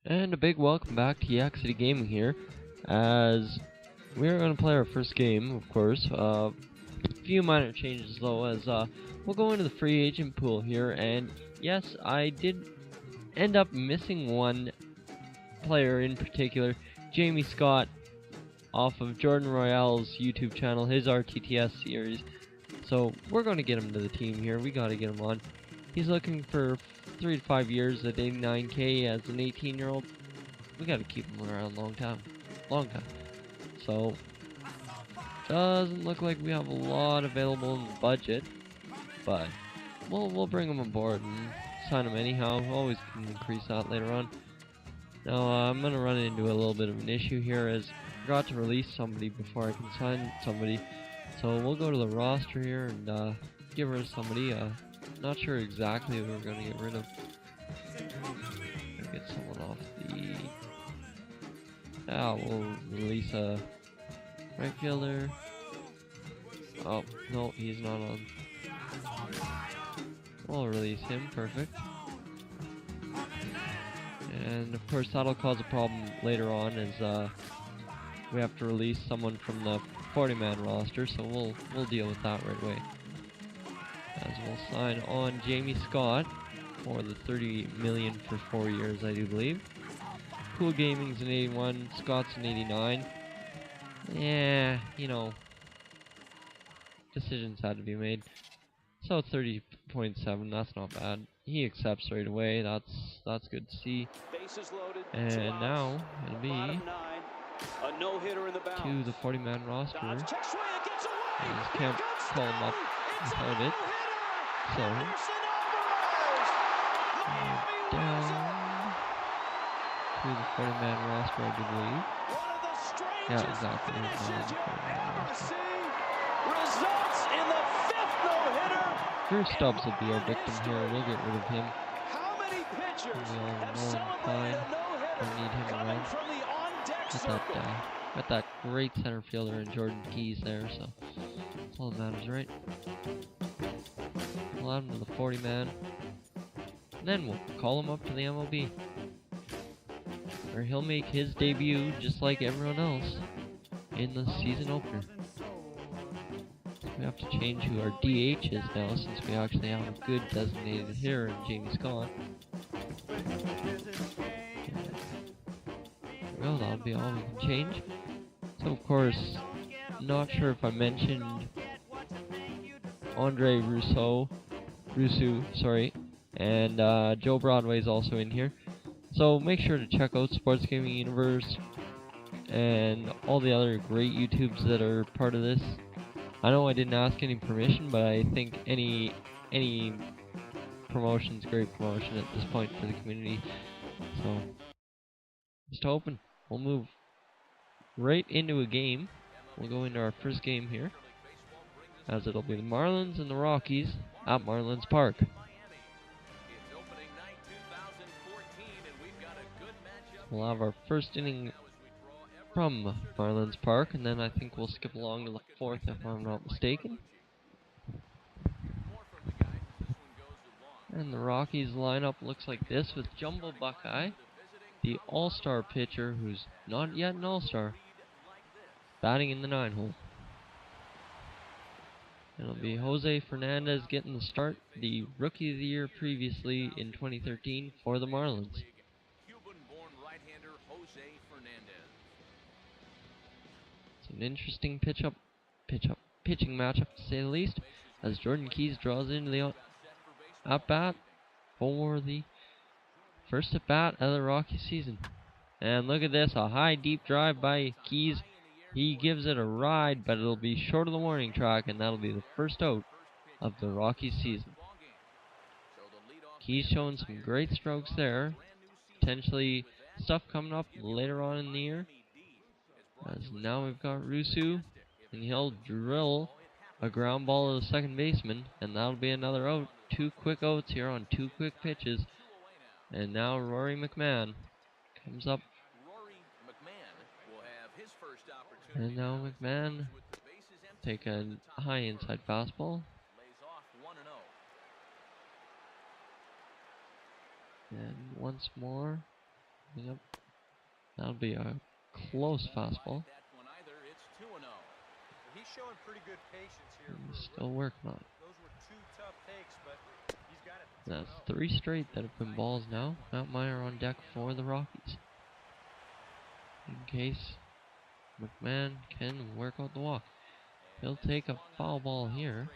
And a big welcome back to Yak City Gaming here, as we're going to play our first game, of course. A few minor changes though, as we'll go into the free agent pool here, and yes, I did end up missing one player in particular, Jamie Scott, off of Jordan Royale's YouTube channel, his RTTS series. So we're going to get him to the team here. We got to get him on. He's looking for 3 to 5 years at 89K as an 18-year-old. We got to keep him around a long time. So doesn't look like we have a lot available in the budget, but we'll bring him aboard and sign him anyhow. Always can increase that later on. Now I'm gonna run into a little bit of an issue here, as I forgot to release somebody before I can sign somebody. So we'll go to the roster here and get rid of somebody. Not sure exactly who we're gonna get rid of. Get someone off the. We'll release a right fielder. Oh no, he's not on. We'll release him. Perfect. And of course that'll cause a problem later on, as we have to release someone from the 40-man roster, so we'll deal with that right away. As we'll sign on Jamie Scott for the 30 million for 4 years, I do believe. Cool Gaming's an 81, Scott's an 89. Yeah, you know, decisions had to be made. So 30.7, that's not bad. He accepts right away. That's good to see. And now it'll be to the 40-man roster. I just can't call him up without it. So down to the 40-man roster, I do believe. Yeah, exactly. Drew Stubbs will be our victim here. We'll get rid of him. We all know him fine. Don't need him around. Got that great center fielder in Jordan Keys there, so that's all that matters, right? We'll add him to the 40-man. And then we'll call him up to the MLB, where he'll make his debut just like everyone else in the season opener. We have to change who our DH is now, since we actually have a good designated hitter in Jamie Scott. Well, that'll be all we can change. So of course, not sure if I mentioned Andre Rousseau, and Joe Broadway's also in here. So make sure to check out Sports Gaming Universe and all the other great YouTubes that are part of this. I know I didn't ask any permission, but I think any promotion's great promotion at this point for the community. So just hoping we'll move right into a game. We'll go into our first game here, as it'll be the Marlins and the Rockies at Marlins Park. We'll have our first inning from Marlins Park, and then I think we'll skip along to the 4th if I'm not mistaken. And the Rockies lineup looks like this, with Jumbo Buckeye, the all-star pitcher who's not yet an all-star, batting in the 9-hole. It'll be Jose Fernandez getting the start, the Rookie of the Year previously in 2013 for the Marlins. It's an interesting pitching matchup to say the least, as Jordan Keys draws into the at-bat for the first at-bat of the Rocky season. And look at this, a high deep drive by Keys. He gives it a ride, but it'll be short of the warning track, and that'll be the first out of the Rocky season. Keys showing some great strokes there. Potentially stuff coming up later on in the year. As now we've got Rusu, and he'll drill a ground ball to the second baseman, and that'll be another out. 2 quick outs here on 2 quick pitches. And now Rory McMahon comes up And now McMahon take a high inside fastball. And once more. Yep. That'll be a close fastball. He's showing pretty good patience here. He's still working on it. Those were 2 tough takes, but he's got it. That's 3 straight that have been balls now. Matt Meyer on deck for the Rockies. In case McMahon can work out the walk. He'll take a foul ball here.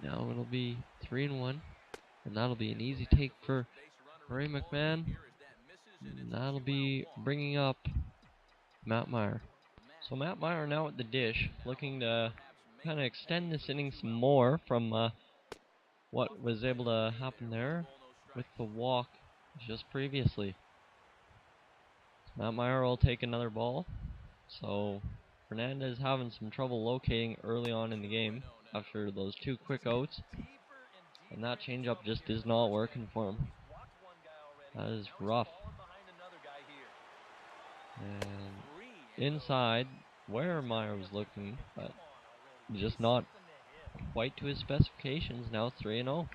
Now it'll be 3-1. And that'll be an easy take for Ray McMahon. And that'll be bringing up Matt Meyer. So Matt Meyer now at the dish, looking to kind of extend this inning some more from what was able to happen there with the walk just previously. Matt Meyer will take another ball. So Fernandez having some trouble locating early on in the game after those 2 quick outs. And that changeup just is not working for him. That is rough. And inside, where Meyer was looking, but just not quite to his specifications. Now 3-0.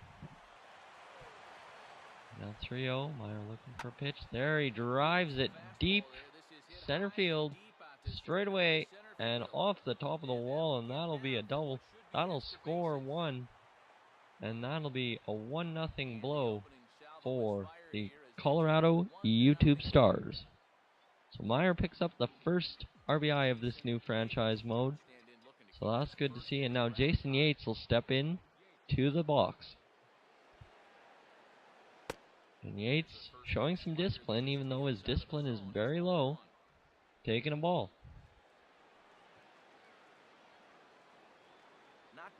Now 3-0. Meyer looking for a pitch. There, he drives it deep center field, straight away, and off the top of the wall, and that'll be a double. That'll score 1. And that'll be a 1-0 blow for the Colorado YouTube Stars. So Meyer picks up the first RBI of this new franchise mode. So that's good to see. And now Jason Yates will step in to the box. And Yates showing some discipline, even though his discipline is very low, taking a ball.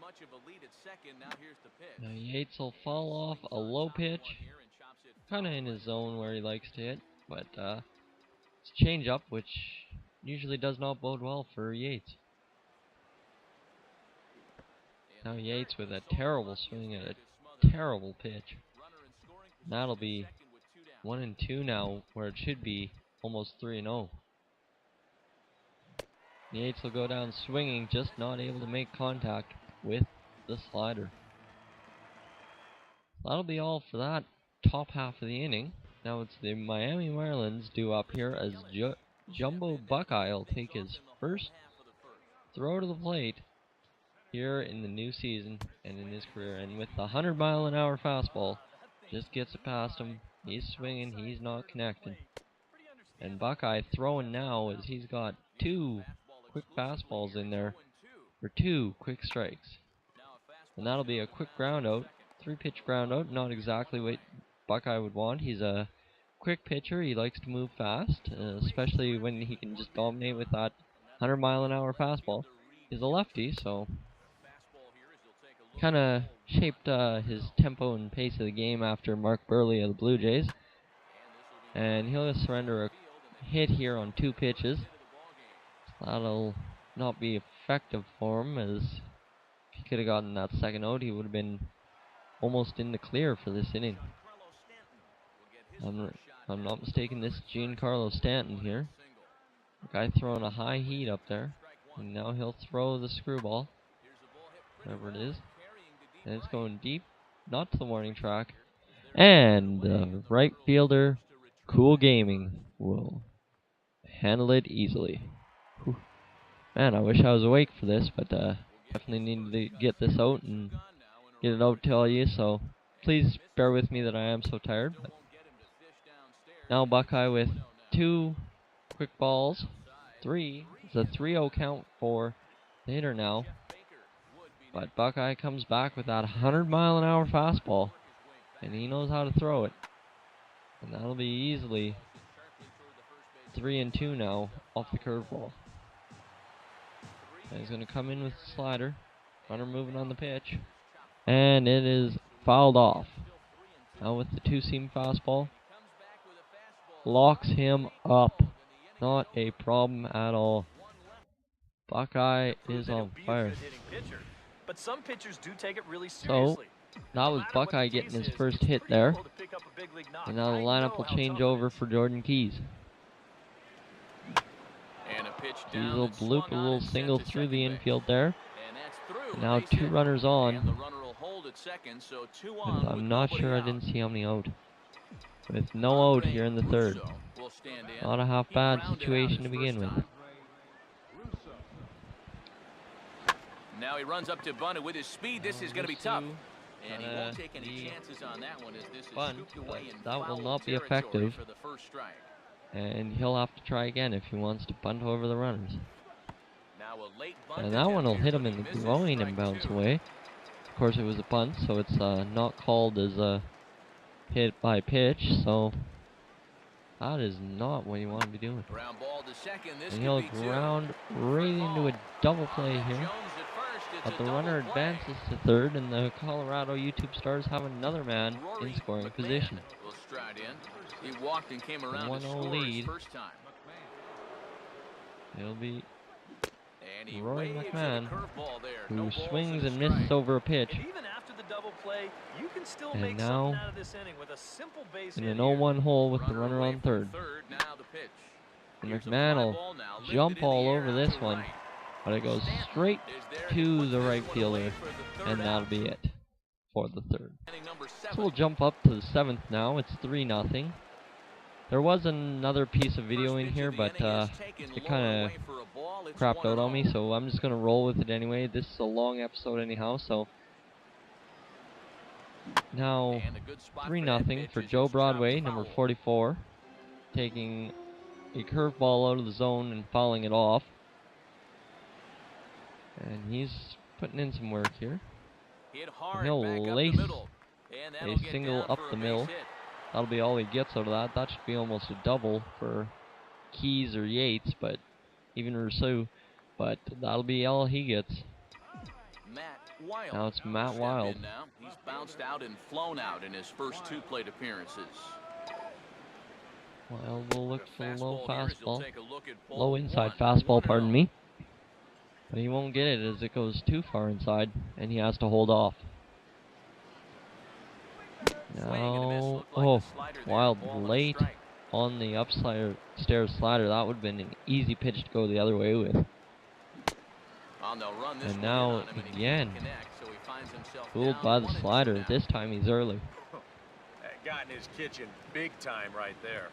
Much of a lead at second. Now here's the pitch. Now Yates will fall off a low pitch, kind of in his zone where he likes to hit, but it's a change-up, which usually does not bode well for Yates. Now Yates with a terrible swing at a terrible pitch. That'll be 1-2 now, where it should be almost 3-0. Yates will go down swinging, just not able to make contact with the slider. That'll be all for that top half of the inning. Now it's the Miami Marlins due up here as Jumbo Buckeye will take his first throw to the plate here in the new season and in his career. And with the 100-mile-an-hour fastball, just gets it past him. He's swinging, he's not connecting. And Buckeye throwing now as he's got 2 quick fastballs in there for 2 quick strikes. And that'll be a quick ground out, 3-pitch ground out, not exactly what Buckeye would want. He's a quick pitcher, he likes to move fast, especially when he can just dominate with that 100-mile-an-hour fastball. He's a lefty, so kind of shaped his tempo and pace of the game after Mark Burley of the Blue Jays. And he'll surrender a hit here on 2 pitches. That'll not be effective for him, as if he could have gotten that second out, he would have been almost in the clear for this inning. I'm not mistaken, this is Giancarlo Stanton here. The guy throwing a high heat up there. And now he'll throw the screwball, whatever it is. And it's going deep, not to the warning track. And the right fielder, Cool Gaming, will handle it easily. Whew. Man, I wish I was awake for this, but definitely need to get this out and get it out to all you, so please bear with me that I am so tired. But now Buckeye with 2 quick balls, 3. It's a 3-0 count for the hitter now. But Buckeye comes back with that 100-mile-an-hour fastball, and he knows how to throw it. And that'll be easily 3-2 now off the curveball. And he's going to come in with the slider. Runner moving on the pitch. And it is fouled off. Now with the 2-seam fastball. Locks him up. Not a problem at all. Buckeye is on fire. But some pitchers do take it really seriously. That was Buckeye getting his first hit there. And now the lineup will change over for Jordan Keys. Keys will bloop a little single through the infield there. And now 2 runners on. With, I'm not sure, I didn't see how many out. With no out here in the third. Not a half bad situation to begin with. Now he runs up to bunt with his speed. This is going to be tough. And he won't take any chances on that one as this is scooped away in that will not be foul effective. territory for the first strike. And he'll have to try again if he wants to bunt over the runners. Now a late bunt And that one will hit him in the misses, groin and strike bounce 2. away. Of course, it was a bunt, so it's not called as a hit by pitch. So that is not what you want to be doing. Ground ball to second. This And he'll could be 2. ground right into a double play here. Jones at first. It's But a the double runner play. advances to third, and the Colorado YouTube Stars have another man Rory in scoring McMahon position. will stride in. He walked and came around to 1-0 score his lead. first time. It'll be And he Rory waves McMahon, at a curveball there. who No balls swings and a and misses strike. over a pitch. And even after the double play, you can still And make now, something out of this inning with a simple base in hit an here. 0-1 hole with the Runner runner away on from third. Now the pitch. And Here's a McMahon fly will ball now, lifted jump in the all air over out this to one, right. but it goes Stanton straight is there, and he to puts the this right one fielder, away for the third and that'll out. be it for the third. Inning number So 7. we'll jump up to the 7th now. It's 3-0. There was another piece of video First in pitch here, of the but inning is taken it low kind and of away for a ball. It's crapped out on me, 1-0. so I'm just going to roll with it anyway. This is a long episode anyhow, so now And a good spot for 3-0 that for pitch as Joe it's Broadway, chopped number foul. 44, taking a curveball out of the zone and fouling it off. And he's putting in some work here. Hit hard he'll back up lace the middle. And that'll a get single down up for the a middle. base hit. That'll be all he gets out of that. That should be almost a double for Keys or Yates, but even Rousseau. But that'll be all he gets. Matt Wild. Now it's Matt Step Wild. in now. He's bounced out and flown out in his first 2 plate appearances. Wild will look for a low Fastball here as he'll fastball. take a look at ball Low inside 1. fastball, 1-0. pardon me. But he won't get it as it goes too far inside, and he has to hold off. Swing and a miss. Now, Looked like oh, a slider there. Wild Ball and a late strike. on the upstairs slider. That would have been an easy pitch to go the other way with. On the run, this And one now, hit on him and he again, can't connect, so he finds himself Fooled down by the 1-2 slider. now. This time he's early. That got in his kitchen big time right there.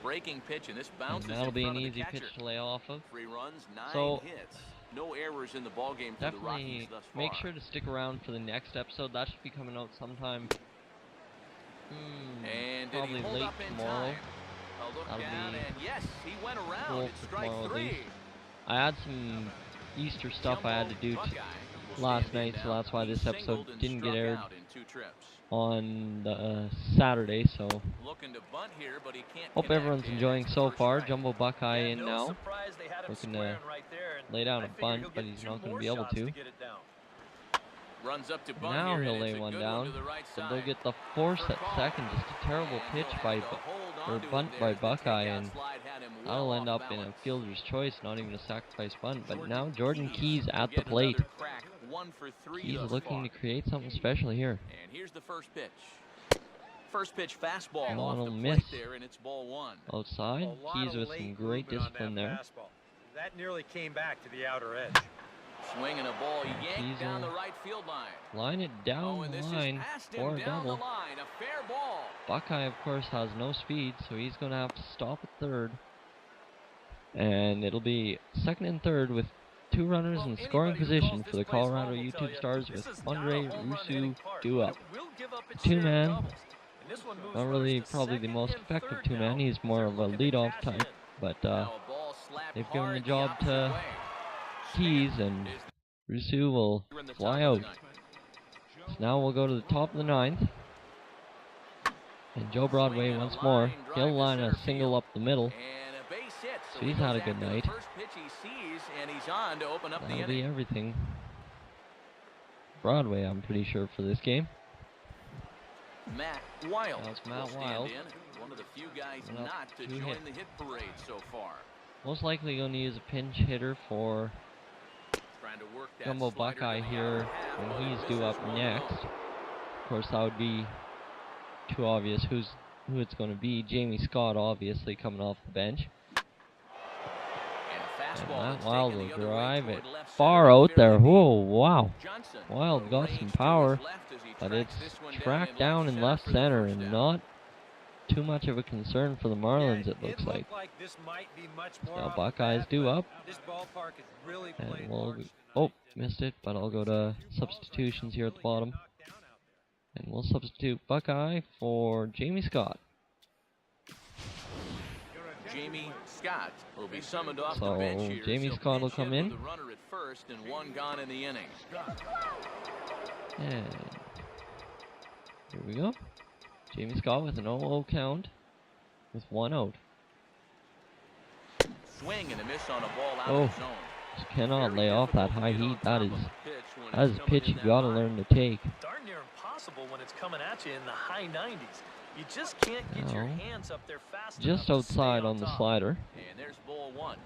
Breaking pitch, and this And bounces that'll in be front an of the easy catcher. pitch to lay off of. 3 runs, 9 So, hits. No errors in the ballgame for the Rockies Definitely thus far. make sure to stick around for the next episode. That should be coming out sometime. And did Probably he hold late up in tomorrow. time? A look That'll down, be and yes, he went around. full It's for strike tomorrow at 3. least. I had some Easter stuff I had to do Buckeye will last stand in night, so now. that's why He this episode singled and didn't get struck aired out in 2 trips. on the Saturday. So Looking to bunt here, but he can't hope connect, everyone's and enjoying that's the so first far. strike. Jumbo Buckeye Yeah, in no now. surprise they had him Looking to squaring right there, and lay down I a figure bunt, he'll but get he's 2 not going more to be able shots to. get it down. Runs up to bunt Now here, he'll and lay it's a one good down, to the right but side. they'll get the force For at call. second. Just a terrible And pitch he'll by have to hold or on to it bunt there by as the Buckeye, takeout and slide had him that'll well end off up in a balance. fielder's choice, not even a sacrifice bunt. But now Jordan Keys will at the get plate. another crack, 1 for 3 He's thus looking far. to create something special here. And here's the first pitch. First pitch fastball And off one the will plate miss. there, and it's ball 1. Outside, A lot Keys of with late some great movement on discipline that there. fastball. That nearly came back to the outer edge. Swinging a ball yanked Keys down the will right field line. line it Oh, down and the this line is past for him a down the double. line. A fair ball. Buckeye, of course, has no speed, so he's going to have to stop at third. And it'll be second and third with 2 runners in scoring position for the Colorado YouTube Stars with Andre Rousseau due up. 2-man, not really probably the most effective 2-man. He's more of a leadoff type, but Now a ball slapped they've given the hard job opposite to way. Keys, and Rousseau will Here in the top fly of out. the ninth. So now we'll go to the top of the 9th. And Joe Broadway Swing and a once more. line drive He'll to line a center single field. up the middle. And a base hit. So he he's goes had a good after the night. first pitch he sees, and he's on to open up the That'll be inning. everything. Broadway, I'm pretty sure, for this game. Matt Wild. Now it's will Matt stand Wild. in. One of the few guys Went up not to 2 join hits. the hit parade so far. Most likely going to use a pinch hitter for Trying to work that Jumbo slider Buckeye to the here outer half, when but he's this due is up 1-0. next. course, that would be too obvious who it's going to be. Jamie Scott, obviously, coming off the bench. And Matt Wild will drive it far out there. Whoa, wow. Wild got some power, but it's tracked down in left center and not too much of a concern for the Marlins, it looks like. Now Buckeyes due up. And we'll, missed it, but I'll go to substitutions here at the bottom. And we'll substitute Buckeye for Jamie Scott. Jamie Scott will be summoned off the bench here. Jamie Scott will come in. The runner at first and one gone in the inning. And here we go. Jamie Scott with an 0-0 count with 1 out. Swing and a miss on a ball out of the zone. Just cannot lay off that high heat. That is a pitch you gotta learn to take. Darn near impossible when it's coming at you in the high 90s. You just can't get your hands up there fast enough. Just outside on the slider. And there's ball one.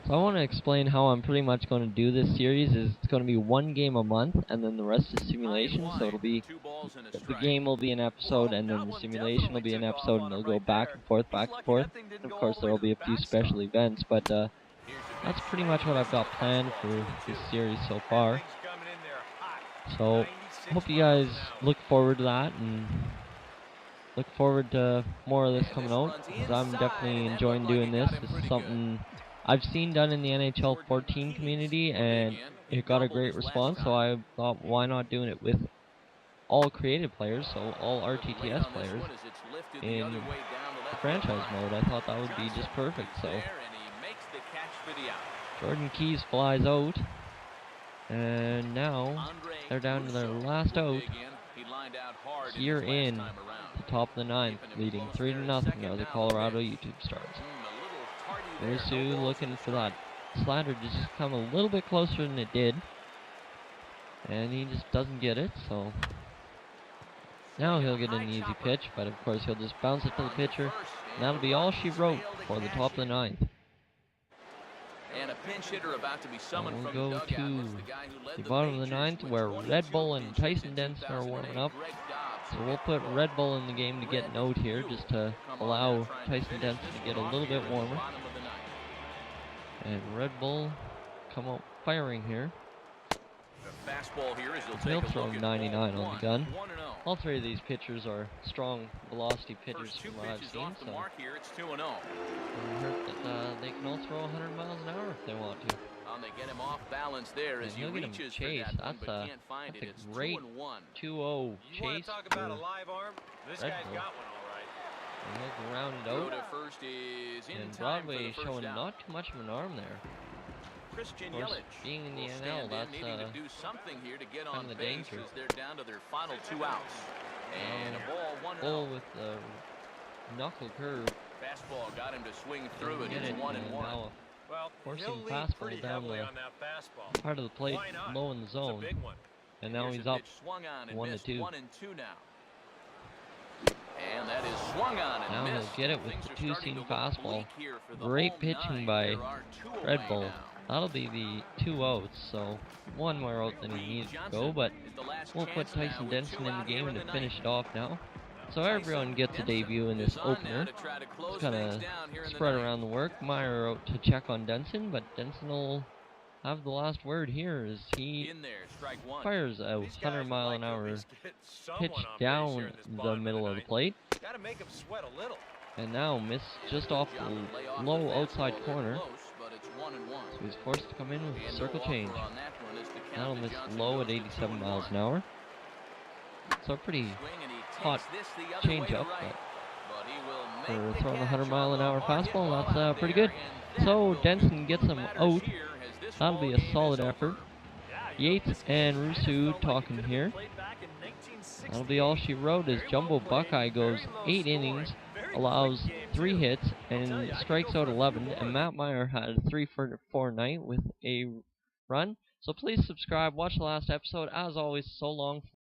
So I want to explain how I'm pretty much going to do this series. It's going to be 1 game a month, and then the rest is simulation. So it'll be the game will be an episode, and then the simulation will be an episode, and it'll go back and forth, back and forth. And of course, there will be a few special events, but that's pretty much what I've got planned for this series so far. So hope you guys look forward to that and look forward to more of this coming out, because I'm definitely enjoying doing this. This is something I've seen done in the NHL 14 community, and it got a great response, so I thought, why not doing it with all creative players, so all RTTS players, in the franchise mode. I thought that would be just perfect, so Jordan Keys flies out, and now they're down to their last out here in the top of the 9th, leading 3-0 now the Colorado YouTube starts. Rusu looking for that slider to just come a little bit closer than it did, and he just doesn't get it, so now he'll get an easy pitch, but of course he'll just bounce it to the pitcher, and that'll be all she wrote for the top of the 9th. And a pinch hitter about to be summoned we'll from go the to the bottom of the 9th, where Red Bull and Tyson Denson are warming up. So we'll put Red Bull in the game to get an out here, just to allow Tyson Denson to get a little bit warmer. And Red Bull come out firing here. He'll throw 99 on the gun. All three of these pitchers are strong velocity pitchers from what I've seen, so it wouldn't hurt that they can all throw 100 miles an hour if they want to. They get him off balance there as he reaches for that one, but can't find it. It's great 2-0 chase. Talk about a live arm? This guy's got one all right. And he'll ground it out. And Broadway is showing not too much of an arm there. Christian Of course, being in the NL, that's needing to do something here to get on the base danger. as they're down to their final 2 outs. And a ball 1-0. Bull with the knuckle curve. Fastball got him to swing through it. Get It's it, 1-1. Well, forcing he'll lean fastball pretty down heavily the on that fastball. part of the plate, Why not? low in the It's a zone. big one. And now Here's he's a up pitch swung on and 1-2. missed. 1-2 now. And that is swung on and Now missed. he'll get it with Things the are starting to two-seam look fastball. bleak here for the Great home pitching 9. by There are 2 Red away Bull. now. That'll be the 2 outs, so 1 more out than he needed to go, but we'll put Tyson Denson in the game to finish it off now. So everyone gets a debut in this opener. Just kind of spread around the work. Meyer out to check on Denson, but Denson will have the last word here as he fires a 100-mile-an-hour pitch down the middle of the plate. Gotta make him sweat a little. And now missed just off the low outside corner. So he's forced to come in with a circle change. That'll miss low at 87 miles an hour. So a pretty hot changeup, but for throwing a 100-mile-an-hour fastball, that's pretty good. So Denson gets him out. That'll be a solid effort. Yates and Rusu talking here. That'll be all she wrote as Jumbo Buckeye goes 8 innings, allows 3 hits, and strikes out 11. And Matt Meyer had a 3-for-4 night with a run. So please subscribe, watch the last episode. As always, so long.